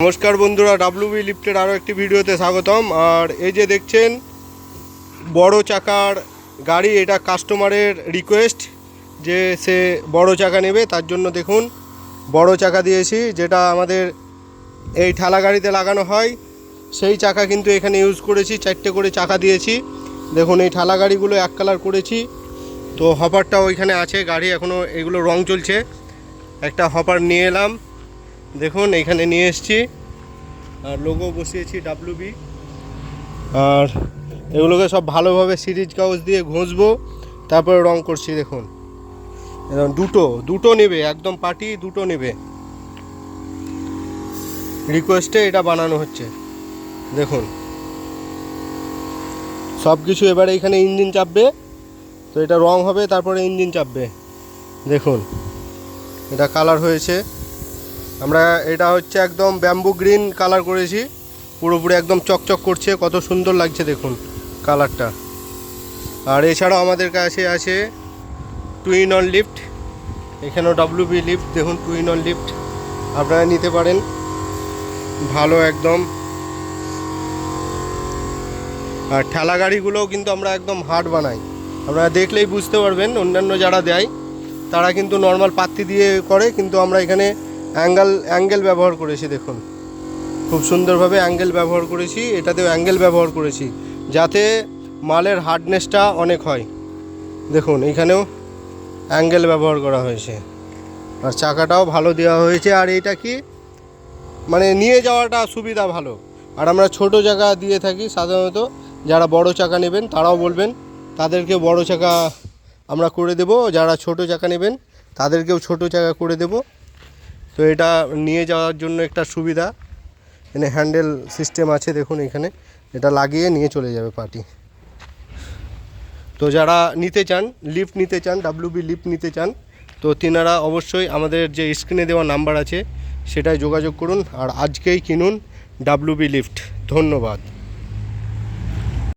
নমস্কার বন্ধুরা, ডাব্লিউবি লিফটের আরও একটি ভিডিওতে স্বাগতম। আর এই যে দেখছেন বড় চাকার গাড়ি, এটা কাস্টমারের রিকোয়েস্ট যে সে বড় চাকা নেবে, তার জন্য দেখুন বড় চাকা দিয়েছি, যেটা আমাদের এই ঠেলা গাড়িতে লাগানো হয় সেই চাকা কিন্তু এখানে ইউজ করেছি। 4টে করে চাকা দিয়েছি। দেখুন এই ঠেলা গাড়িগুলো এক কালার করেছি, তো হপারটা ওইখানে আছে, গাড়ি এখনও এগুলো রং চলছে। একটা হপার নিয়ে এলাম, দেখুন এইখানে নিয়ে এসেছি, আর লোগো বসিয়েছি ডাব্লিউবি। আর এগুলোকে সব ভালোভাবে সিরিজ কাগজ দিয়ে ঘষবো, তারপরে রং করছি। দেখুন দুটো নেবে, একদম পার্টি দুটো নেবে, রিকোয়েস্টে এটা বানানো হচ্ছে। দেখুন সব কিছু এবারে এখানে ইঞ্জিন চাপবে, তো এটা রং হবে, তারপরে ইঞ্জিন চাপবে। দেখুন এটা কালার হয়েছে, আমরা এটা হচ্ছে একদম ব্যাম্বু গ্রিন কালার করেছি, পুরোপুরি একদম চকচক করছে, কত সুন্দর লাগছে দেখুন কালারটা। আর এছাড়াও আমাদের কাছে আছে টুইন অন লিফট, এখানেও ডাব্লিউবি লিফট, দেখুন টুইন অন লিফট আপনারা নিতে পারেন, ভালো একদম। আর ঠেলা গাড়িগুলোও কিন্তু আমরা একদম হার্ড বানাই, আপনারা দেখলেই বুঝতে পারবেন। অন্যান্য যারা দেয় তারা কিন্তু নর্মাল পাত্তি দিয়ে করে, কিন্তু আমরা এখানে অ্যাঙ্গেল ব্যবহার করেছি। দেখুন খুব সুন্দরভাবে অ্যাঙ্গেল ব্যবহার করেছি, এটাতেও অ্যাঙ্গেল ব্যবহার করেছি যাতে মালের হার্ডনেসটা অনেক হয়। দেখুন এইখানেও অ্যাঙ্গেল ব্যবহার করা হয়েছে, আর চাকাটাও ভালো দেওয়া হয়েছে। আর এইটা কি মানে নিয়ে যাওয়াটা সুবিধা ভালো। আর আমরা ছোট চাকা দিয়ে থাকি সাধারণত, যারা বড় চাকা নেবেন তারাও বলবেন, তাদেরকে বড় চাকা আমরা করে দেব, যারা ছোট চাকা নেবেন তাদেরকেও ছোট চাকা করে দেব। তো এটা নিয়ে যাওয়ার জন্য একটা সুবিধা, এখানে হ্যান্ডেল সিস্টেম আছে, দেখুন এখানে এটা লাগিয়ে নিয়ে চলে যাবে পার্টি। তো যারা নিতে চান, লিফট নিতে চান, ডাব্লিউবি লিফট নিতে চান, তো তিনারা অবশ্যই আমাদের যে স্ক্রিনে দেওয়া নাম্বার আছে সেটায় যোগাযোগ করুন, আর আজকেই কিনুন ডাব্লিউবি লিফট। ধন্যবাদ।